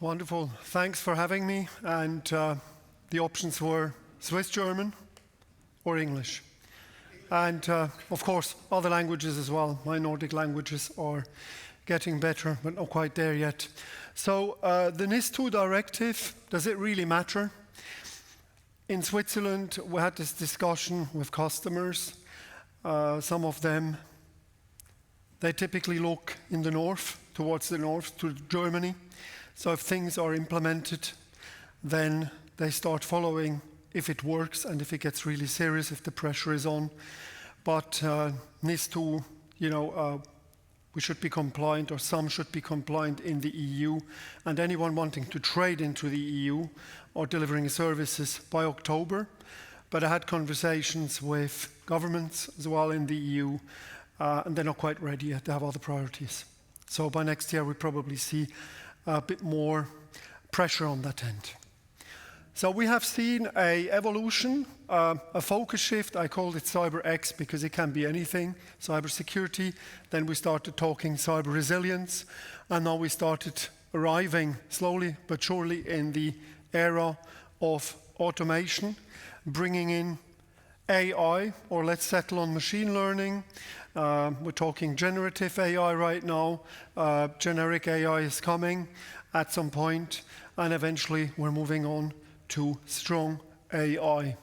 Wonderful. Thanks for having me. And the options were Swiss German or English. And of course, other languages as well. My Nordic languages are getting better, but not quite there yet. So the NIS2 Directive, does it really matter? In Switzerland, we had this discussion with customers. Some of them, they typically look in the north, towards the north, to Germany. So if things are implemented, then they start following if it works and if it gets really serious, if the pressure is on. But NIS2, we should be compliant, or some should be compliant in the EU, and anyone wanting to trade into the EU or delivering services by October. But I had conversations with governments as well in the EU, and they're not quite ready yet. They have other priorities. So by next year, we probably see a bit more pressure on that end. So we have seen an evolution, a focus shift. I called it CyberX because it can be anything, cybersecurity. Then we started talking cyber resilience, and now we started arriving slowly but surely in the era of automation, bringing in AI, or let's settle on machine learning. We're talking generative AI right now. Generic AI is coming at some point, and eventually we're moving on to strong AI.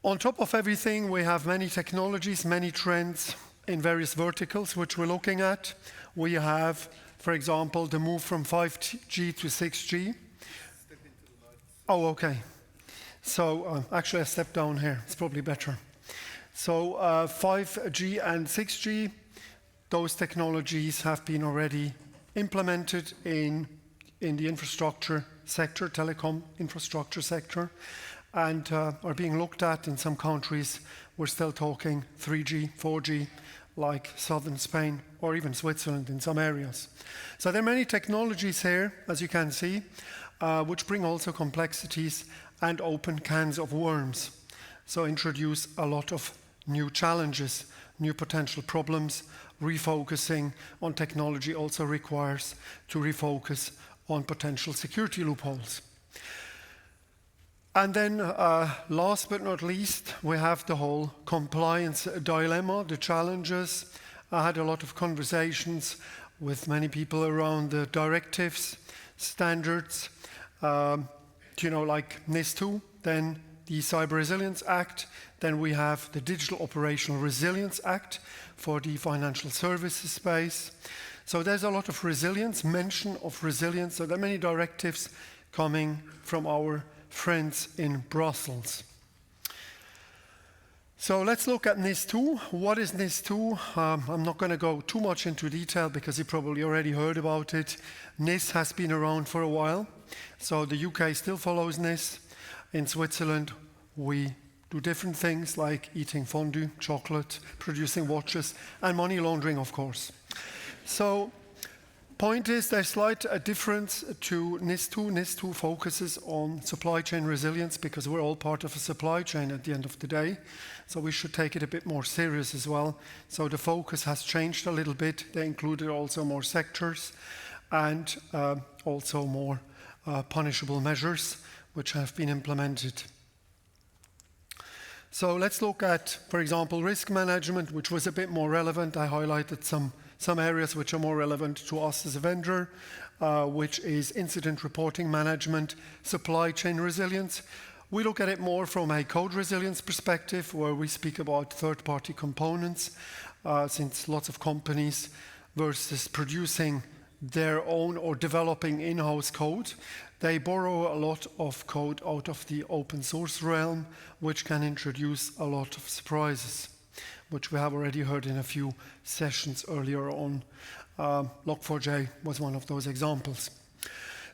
On top of everything, we have many technologies, many trends in various verticals which we're looking at. We have, for example, the move from 5G to 6G. Oh, okay. So actually I stepped down here. It's probably better. So 5G and 6G, those technologies have been already implemented in the infrastructure sector, telecom infrastructure sector, and are being looked at in some countries. We're still talking 3G, 4G, like southern Spain or even Switzerland in some areas. So there are many technologies here, as you can see, which bring also complexities and open cans of worms. So introduce a lot of new challenges, new potential problems. Refocusing on technology also requires to refocus on potential security loopholes. And then last but not least, we have the whole compliance dilemma, the challenges. I had a lot of conversations with many people around the directives, standards, like NIS2, then the Cyber Resilience Act, then we have the Digital Operational Resilience Act for the financial services space. So there's a lot of resilience, mention of resilience. So there are many directives coming from our friends in Brussels. So let's look at NIS2. What is NIS2? I'm not going to go too much into detail because you probably already heard about it. NIS has been around for a while. So the UK still follows NIS. In Switzerland, we do different things like eating fondue, chocolate, producing watches, and money laundering, of course. So point is, there's slight difference to NIS2. NIS2 focuses on supply chain resilience because we're all part of a supply chain at the end of the day. So we should take it a bit more serious as well. So the focus has changed a little bit. They included also more sectors and also more punishable measures which have been implemented. So let's look at, for example, risk management, which was a bit more relevant. I highlighted some areas which are more relevant to us as a vendor, which is incident reporting management, supply chain resilience. We look at it more from a code resilience perspective, where we speak about third-party components, since lots of companies versus producing their own or developing in-house code, they borrow a lot of code out of the open source realm, which can introduce a lot of surprises, which we have already heard in a few sessions earlier on. Log4j was one of those examples.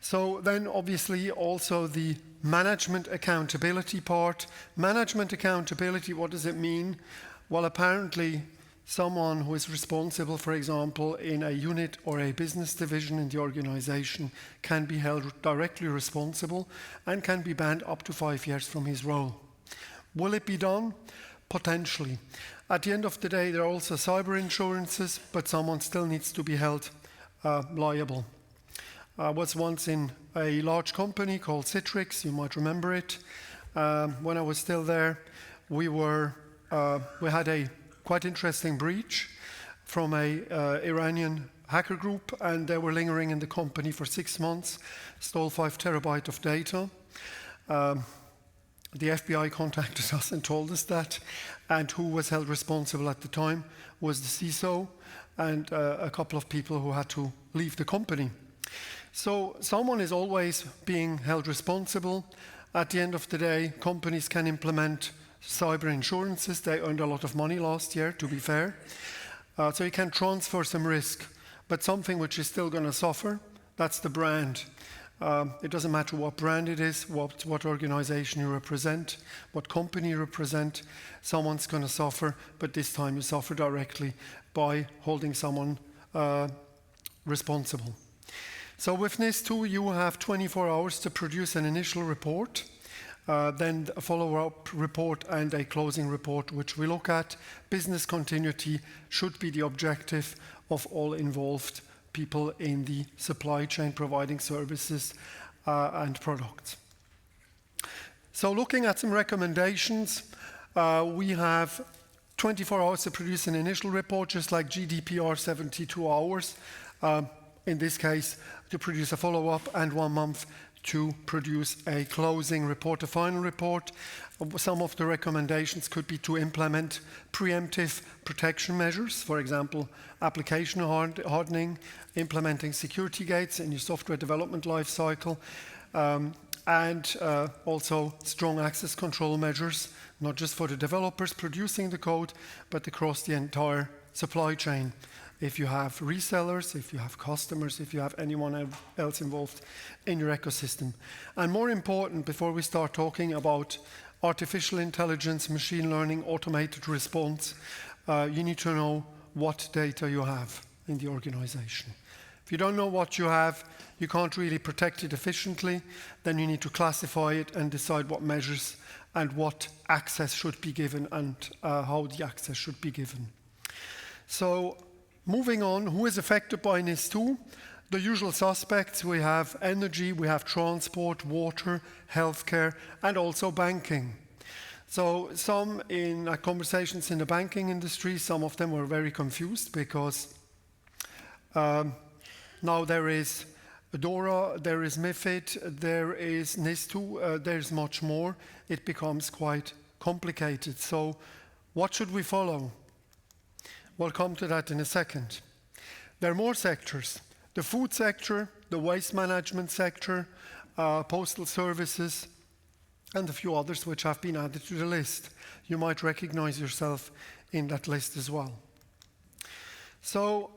So then obviously also the management accountability part. Management accountability, what does it mean? Well, apparently someone who is responsible, for example, in a unit or a business division in the organization can be held directly responsible and can be banned up to 5 years from his role. Will it be done? potentially. At the end of the day, there are also cyber insurances, but someone still needs to be held liable. I was once in a large company called Citrix, you might remember it. When I was still there, we had a quite interesting breach from a Iranian hacker group, and they were lingering in the company for 6 months, stole 5 terabytes of data. The FBI contacted us and told us that, and who was held responsible at the time was the CISO and a couple of people who had to leave the company. So someone is always being held responsible. At the end of the day, companies can implement cyber insurances. They earned a lot of money last year, to be fair. So you can transfer some risk, but something which is still going to suffer, that's the brand. It doesn't matter what brand it is, what organization you represent, what company you represent, someone's going to suffer, but this time you suffer directly by holding someone responsible. So with NIS2, you have 24 hours to produce an initial report, then a follow-up report and a closing report, which we look at. Business continuity should be the objective of all involved people in the supply chain providing services and products. So looking at some recommendations, we have 24 hours to produce an initial report, just like GDPR 72 hours. In this case, to produce a follow-up, and 1 month to produce a closing report, a final report. Some of the recommendations could be to implement preemptive protection measures, for example, application hardening, implementing security gates in your software development lifecycle, and also strong access control measures, not just for the developers producing the code, but across the entire supply chain. If you have resellers, if you have customers, if you have anyone else involved in your ecosystem. And more important, before we start talking about artificial intelligence, machine learning, automated response, you need to know what data you have in the organization. If you don't know what you have, you can't really protect it efficiently, then you need to classify it and decide what measures and what access should be given and how the access should be given. So, moving on, who is affected by NIS2? The usual suspects, we have energy, we have transport, water, healthcare, and also banking. So some in conversations in the banking industry, some of them were very confused because now there is DORA, there is MiFID, there is NIS2, there's much more. It becomes quite complicated. So what should we follow? We'll come to that in a second. There are more sectors. The food sector, the waste management sector, postal services, and a few others which have been added to the list. You might recognize yourself in that list as well. So,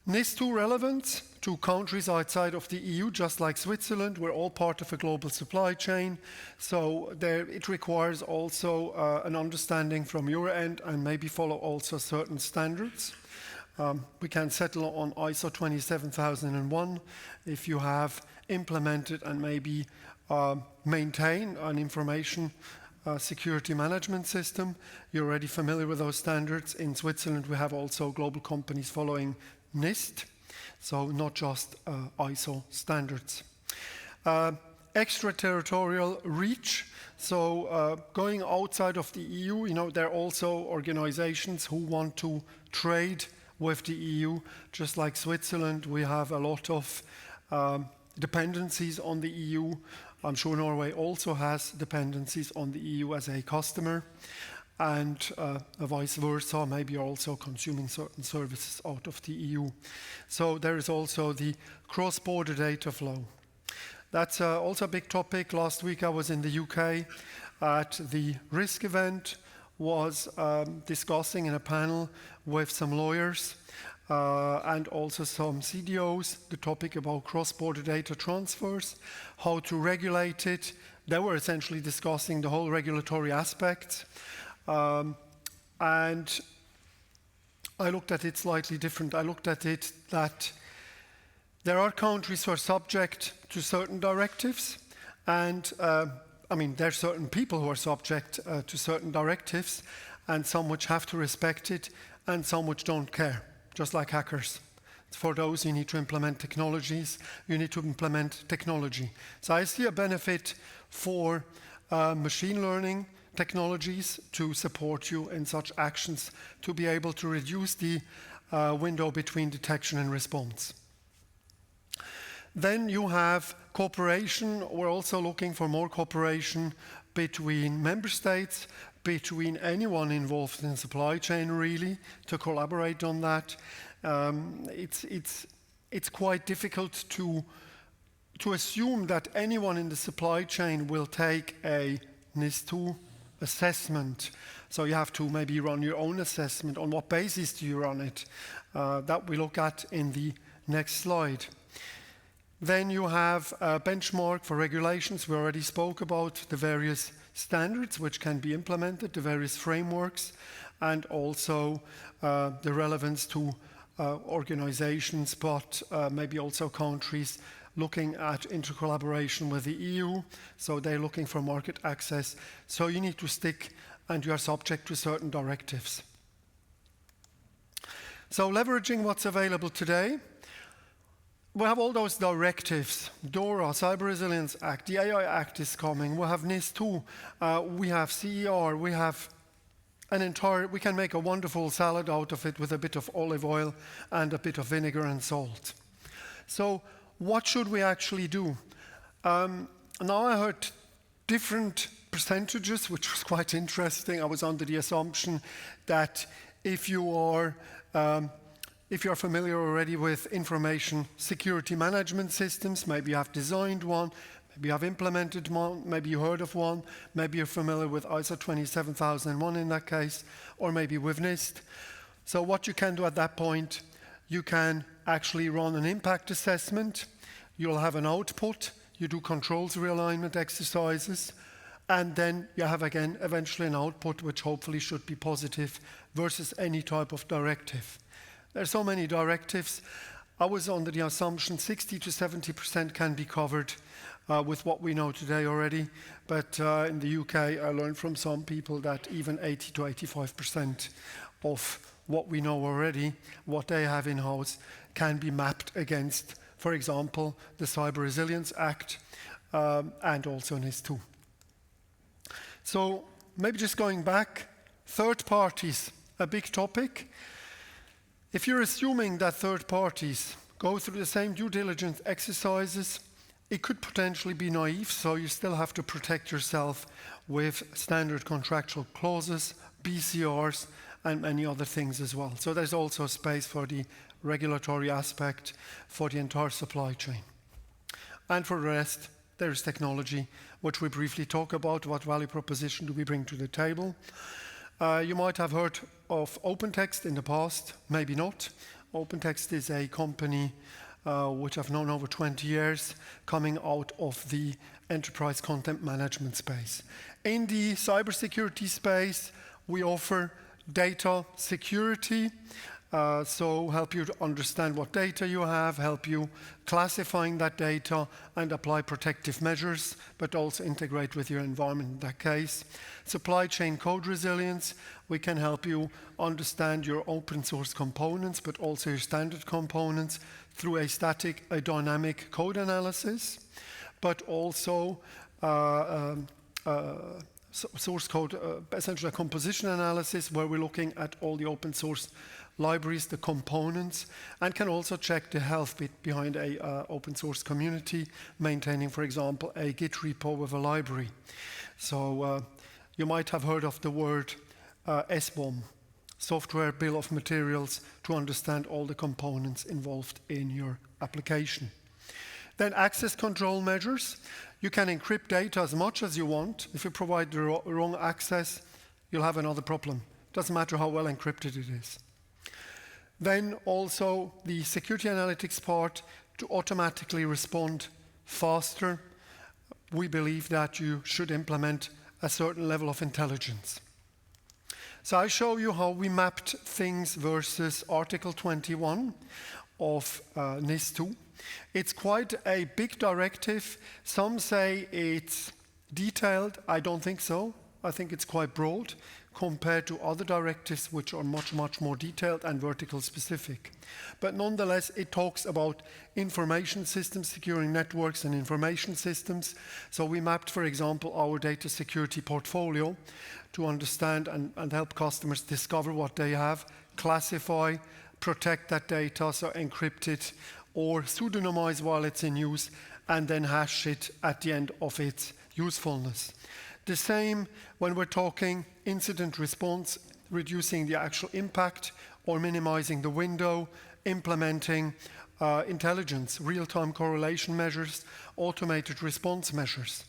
NIS2 relevance to countries outside of the EU, just like Switzerland. We're all part of a global supply chain. So it requires also an understanding from your end and maybe follow also certain standards. We can settle on ISO 27001 if you have implemented and maybe maintain an information security management system. You're already familiar with those standards. In Switzerland, we have also global companies following NIST, so not just ISO standards. Extraterritorial reach, so going outside of the EU, there are also organizations who want to trade with the EU. Just like Switzerland, we have a lot of dependencies on the EU. I'm sure Norway also has dependencies on the EU as a customer, and vice versa, maybe also consuming certain services out of the EU. So there is also the cross-border data flow. That's also a big topic. Last week I was in the UK at the risk event, was discussing in a panel with some lawyers and also some CDOs, the topic about cross-border data transfers, how to regulate it. They were essentially discussing the whole regulatory aspects. And I looked at it slightly different. I looked at it that there are countries who are subject to certain directives, and there are certain people who are subject to certain directives, and some which have to respect it, and some which don't care, just like hackers. For those, you need to implement technologies, you need to implement technology. So I see a benefit for machine learning technologies to support you in such actions, to be able to reduce the window between detection and response. Then you have cooperation. We're also looking for more cooperation between member states, between anyone involved in the supply chain, really, to collaborate on that. It's quite difficult to assume that anyone in the supply chain will take a NIS2 assessment. So you have to maybe run your own assessment. On what basis do you run it? That we look at in the next slide. Then you have a benchmark for regulations. We already spoke about the various standards which can be implemented, the various frameworks, and also the relevance to organizations, but maybe also countries looking at intercollaboration with the EU. So they're looking for market access. So you need to stick, and you are subject to certain directives. So leveraging what's available today, we have all those directives. DORA, Cyber Resilience Act, the AI Act is coming. We have NIS2, we have CER, we have we can make a wonderful salad out of it with a bit of olive oil and a bit of vinegar and salt. So what should we actually do? Now I heard different percentages, which was quite interesting. I was under the assumption that if you are familiar already with information security management systems, maybe you have designed one, maybe you have implemented one, maybe you heard of one, maybe you're familiar with ISO 27001 in that case, or maybe with NIST. So what you can do at that point, you can actually run an impact assessment. You'll have an output, you do controls realignment exercises, and then you have again eventually an output which hopefully should be positive versus any type of directive. There are so many directives. I was under the assumption 60 to 70% can be covered with what we know today already, but in the UK I learned from some people that even 80 to 85% of what we know already, what they have in-house, can be mapped against, for example, the Cyber Resilience Act and also NIS2. So maybe just going back, third parties, a big topic. If you're assuming that third parties go through the same due diligence exercises, it could potentially be naive, so you still have to protect yourself with standard contractual clauses, BCRs, and many other things as well. So there's also space for the regulatory aspect for the entire supply chain. And for the rest, there's technology, which we briefly talk about. What value proposition do we bring to the table? You might have heard of Opentext in the past, maybe not. Opentext is a company which I've known over 20 years, coming out of the enterprise content management space. In the cybersecurity space, we offer data security, so help you to understand what data you have, help you classifying that data and apply protective measures, but also integrate with your environment in that case. Supply chain code resilience, we can help you understand your open source components, but also your standard components through a static, a dynamic code analysis, but also source code, essentially a composition analysis where we're looking at all the open source libraries, the components, and can also check the health behind a open source community, maintaining, for example, a Git repo with a library. So you might have heard of the word SBOM, Software Bill of Materials, to understand all the components involved in your application. Then access control measures. You can encrypt data as much as you want. If you provide the wrong access, you'll have another problem. Doesn't matter how well encrypted it is. Then also the security analytics part, to automatically respond faster. We believe that you should implement a certain level of intelligence. So I show you how we mapped things versus Article 21 of NIS2. It's quite a big directive. Some say it's detailed. I don't think so. I think it's quite broad, compared to other directives which are much, much more detailed and vertical specific. But nonetheless, it talks about information systems, securing networks and information systems. So we mapped, for example, our data security portfolio to understand and help customers discover what they have, classify, protect that data, so encrypt it or pseudonymize while it's in use, and then hash it at the end of its usefulness. The same when we're talking incident response, reducing the actual impact or minimizing the window, implementing intelligence, real-time correlation measures, automated response measures.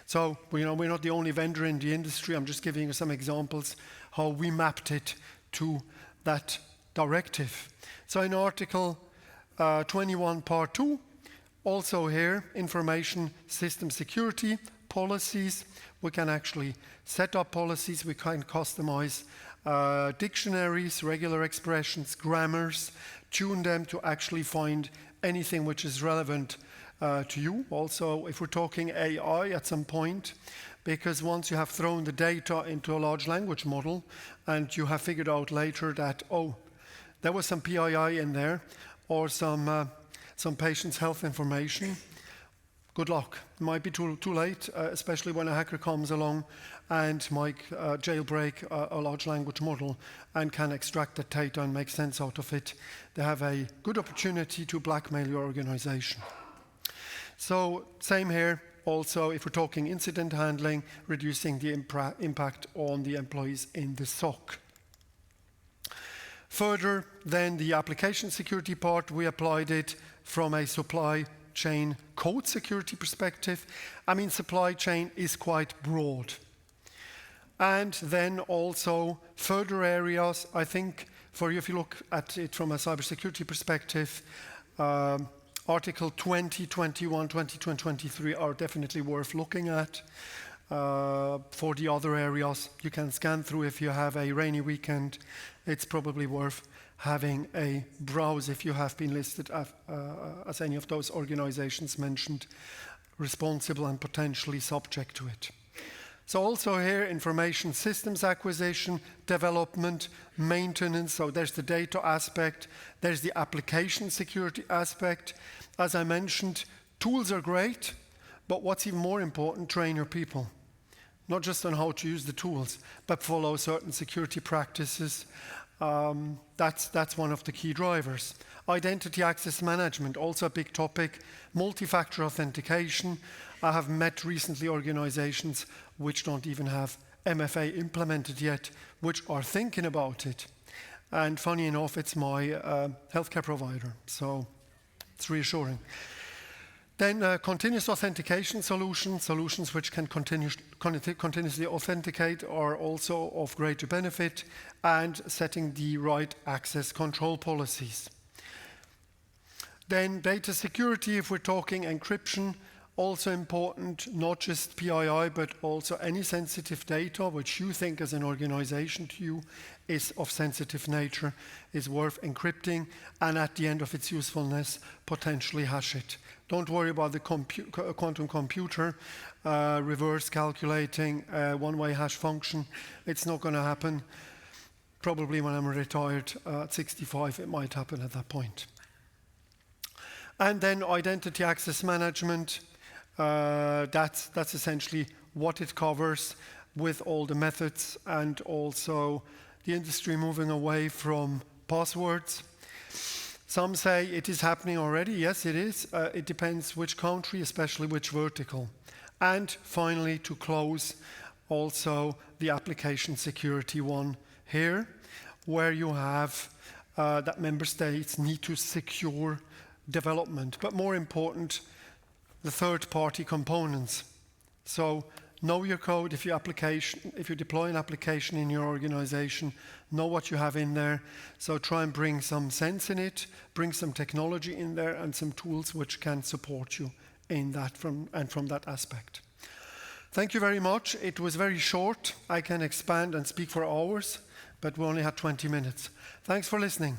So we're not the only vendor in the industry. I'm just giving you some examples how we mapped it to that directive. So in Article 21, Part 2, also here, information system security, policies. We can actually set up policies. We can customize dictionaries, regular expressions, grammars, tune them to actually find anything which is relevant to you. Also, if we're talking AI at some point, because once you have thrown the data into a large language model and you have figured out later that, oh, there was some PII in there or some patient's health information, good luck. It might be too late, especially when a hacker comes along and might jailbreak a large language model and can extract that data and make sense out of it. They have a good opportunity to blackmail your organization. So same here. Also, if we're talking incident handling, reducing the impact on the employees in the SOC. Further, then the application security part, we applied it from a supply chain code security perspective. I mean, supply chain is quite broad. And then also further areas, I think, for you, if you look at it from a cybersecurity perspective, Article 20, 21, 22, and 23 are definitely worth looking at. For the other areas, you can scan through if you have a rainy weekend. It's probably worth having a browse if you have been listed as any of those organizations mentioned, responsible and potentially subject to it. So also here, information systems acquisition, development, maintenance. So there's the data aspect, there's the application security aspect. As I mentioned, tools are great, but what's even more important, train your people. Not just on how to use the tools, but follow certain security practices. That's one of the key drivers. Identity access management, also a big topic. Multi-factor authentication. I have met recently organizations which don't even have MFA implemented yet, which are thinking about it. And funny enough, it's my healthcare provider, so it's reassuring. Then continuous authentication solutions which can continuously authenticate are also of greater benefit, and setting the right access control policies. Then data security, if we're talking encryption, also important, not just PII, but also any sensitive data which you think as an organization to you is of sensitive nature, is worth encrypting, and at the end of its usefulness, potentially hash it. Don't worry about the quantum computer reverse calculating one-way hash function. It's not going to happen. Probably when I'm retired at 65, it might happen at that point. And then identity access management. That's essentially what it covers, with all the methods and also the industry moving away from passwords. Some say it is happening already. Yes, it is. It depends which country, especially which vertical. And finally, to close, also the application security one here, where you have that member states need to secure development, but more important, the third-party components. So know your code. If you deploy an application in your organization, know what you have in there. So try and bring some sense in it, bring some technology in there, and some tools which can support you in that from that aspect. Thank you very much. It was very short. I can expand and speak for hours, but we only had 20 minutes. Thanks for listening.